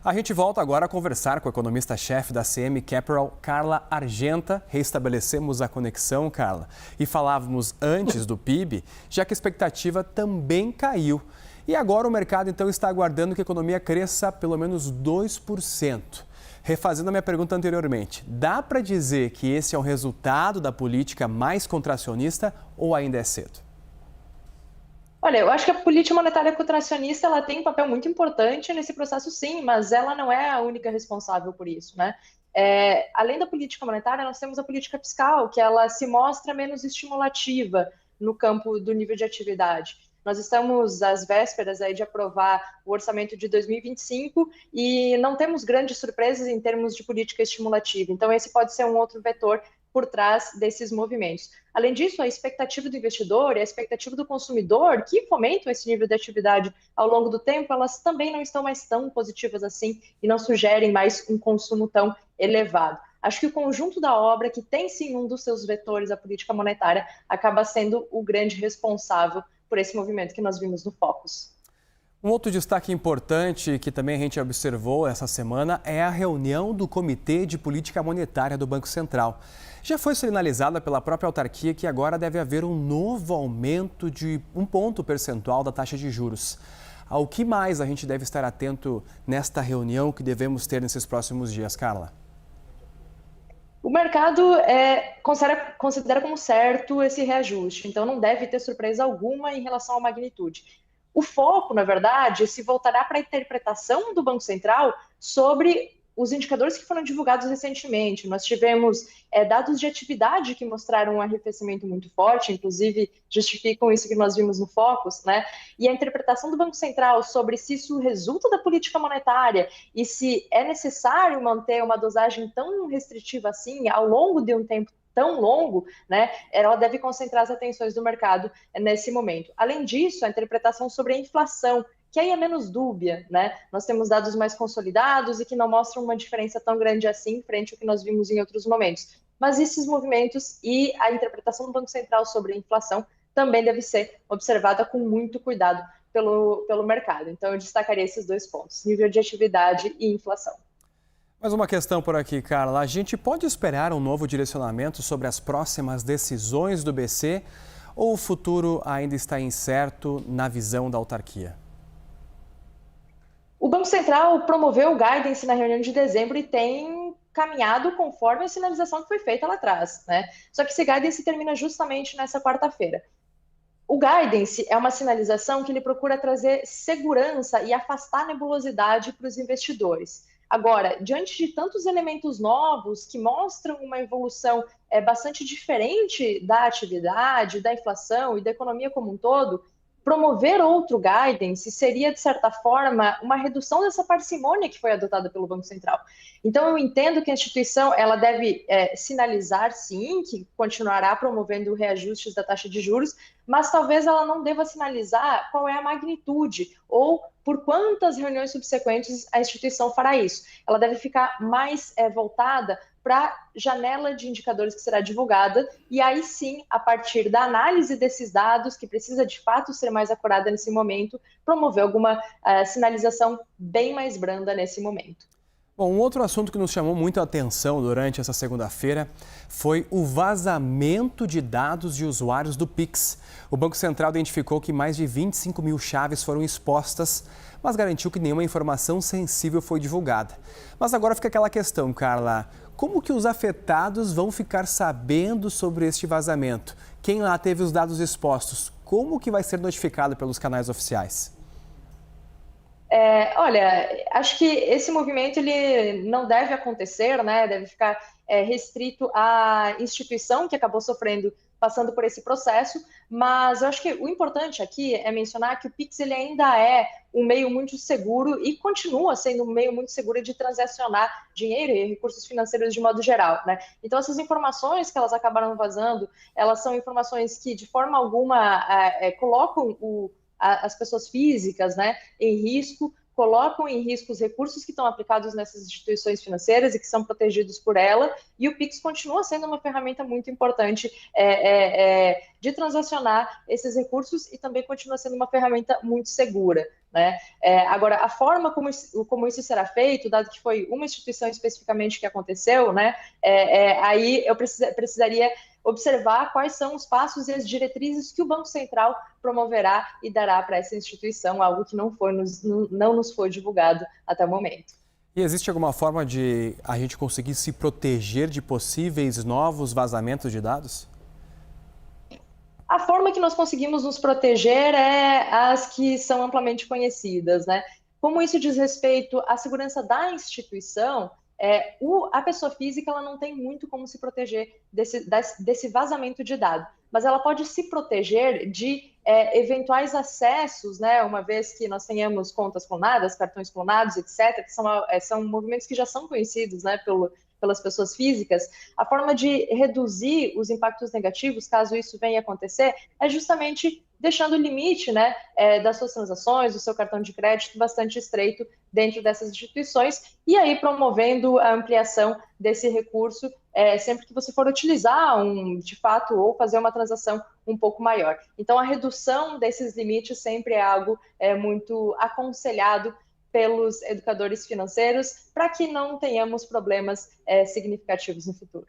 A gente volta agora a conversar com a economista-chefe da CM Capital, Carla Argenta. Restabelecemos a conexão, Carla, e falávamos antes do PIB, já que a expectativa também caiu. E agora o mercado, então, está aguardando que a economia cresça pelo menos 2%. Refazendo a minha pergunta anteriormente, dá para dizer que esse é o resultado da política mais contracionista ou ainda é cedo? Olha, eu acho que a política monetária contracionista ela tem um papel muito importante nesse processo, sim, mas ela não é a única responsável por isso, né? Além da política monetária, nós temos a política fiscal, que ela se mostra menos estimulativa no campo do nível de atividade. Nós estamos às vésperas aí de aprovar o orçamento de 2025 e não temos grandes surpresas em termos de política estimulativa. Então, esse pode ser um outro vetor por trás desses movimentos. Além disso, a expectativa do investidor e a expectativa do consumidor, que fomentam esse nível de atividade ao longo do tempo, elas também não estão mais tão positivas assim e não sugerem mais um consumo tão elevado. Acho que o conjunto da obra, que tem sim um dos seus vetores a política monetária, acaba sendo o grande responsável por esse movimento que nós vimos no Focus. Um outro destaque importante que também a gente observou essa semana é a reunião do Comitê de Política Monetária do Banco Central. Já foi sinalizada pela própria autarquia que agora deve haver um novo aumento de 1 ponto percentual da taxa de juros. Ao que mais a gente deve estar atento nesta reunião que devemos ter nesses próximos dias, Carla? O mercado considera como certo esse reajuste, então não deve ter surpresa alguma em relação à magnitude. O foco, na verdade, se voltará para a interpretação do Banco Central sobre os indicadores que foram divulgados recentemente. Nós tivemos dados de atividade que mostraram um arrefecimento muito forte, inclusive justificam isso que nós vimos no Focus, né? E a interpretação do Banco Central sobre se isso resulta da política monetária e se é necessário manter uma dosagem tão restritiva assim ao longo de um tempo tão longo, né, ela deve concentrar as atenções do mercado nesse momento. Além disso, a interpretação sobre a inflação, que aí é menos dúbia, né? Nós temos dados mais consolidados e que não mostram uma diferença tão grande assim frente ao que nós vimos em outros momentos. Mas esses movimentos e a interpretação do Banco Central sobre a inflação também deve ser observada com muito cuidado pelo mercado. Então, eu destacaria esses dois pontos, nível de atividade e inflação. Mais uma questão por aqui, Carla. A gente pode esperar um novo direcionamento sobre as próximas decisões do BC ou o futuro ainda está incerto na visão da autarquia? O Banco Central promoveu o guidance na reunião de dezembro e tem caminhado conforme a sinalização que foi feita lá atrás, né? Só que esse guidance termina justamente nessa quarta-feira. O guidance é uma sinalização que ele procura trazer segurança e afastar nebulosidade para os investidores. Agora, diante de tantos elementos novos que mostram uma evolução bastante diferente da atividade, da inflação e da economia como um todo, promover outro guidance seria, de certa forma, uma redução dessa parcimônia que foi adotada pelo Banco Central. Então, eu entendo que a instituição ela deve sinalizar, sim, que continuará promovendo reajustes da taxa de juros, mas talvez ela não deva sinalizar qual é a magnitude ou por quantas reuniões subsequentes a instituição fará isso. Ela deve ficar mais voltada para a janela de indicadores que será divulgada, e aí sim, a partir da análise desses dados, que precisa de fato ser mais acurada nesse momento, promover alguma sinalização bem mais branda nesse momento. Bom, um outro assunto que nos chamou muito a atenção durante essa segunda-feira foi o vazamento de dados de usuários do Pix. O Banco Central identificou que mais de 25 mil chaves foram expostas, mas garantiu que nenhuma informação sensível foi divulgada. Mas agora fica aquela questão, Carla, como que os afetados vão ficar sabendo sobre este vazamento? Quem lá teve os dados expostos, como que vai ser notificado pelos canais oficiais? Olha, acho que esse movimento ele não deve acontecer, né? Deve ficar restrito à instituição que acabou passando por esse processo, mas eu acho que o importante aqui é mencionar que o Pix ele ainda é um meio muito seguro e continua sendo um meio muito seguro de transacionar dinheiro e recursos financeiros de modo geral, né? Então essas informações que elas acabaram vazando, elas são informações que de forma alguma colocam as pessoas físicas, né, em risco, colocam em risco os recursos que estão aplicados nessas instituições financeiras e que são protegidos por ela, e o Pix continua sendo uma ferramenta muito importante de transacionar esses recursos e também continua sendo uma ferramenta muito segura. Né? Agora, a forma como isso será feito, dado que foi uma instituição especificamente que aconteceu, né? Aí eu precisaria observar quais são os passos e as diretrizes que o Banco Central promoverá e dará para essa instituição, algo que não nos foi divulgado até o momento. E existe alguma forma de a gente conseguir se proteger de possíveis novos vazamentos de dados? A forma que nós conseguimos nos proteger é as que são amplamente conhecidas, né? Como isso diz respeito à segurança da instituição, a pessoa física ela não tem muito como se proteger desse vazamento de dados, mas ela pode se proteger de eventuais acessos, né? Uma vez que nós tenhamos contas clonadas, cartões clonados, etc., que são movimentos que já são conhecidos, né, pelas pessoas físicas. A forma de reduzir os impactos negativos, caso isso venha a acontecer, é justamente deixando o limite, né, das suas transações, do seu cartão de crédito bastante estreito dentro dessas instituições, e aí promovendo a ampliação desse recurso sempre que você for utilizar de fato, ou fazer uma transação um pouco maior. Então, a redução desses limites sempre é algo muito aconselhado pelos educadores financeiros para que não tenhamos problemas significativos no futuro.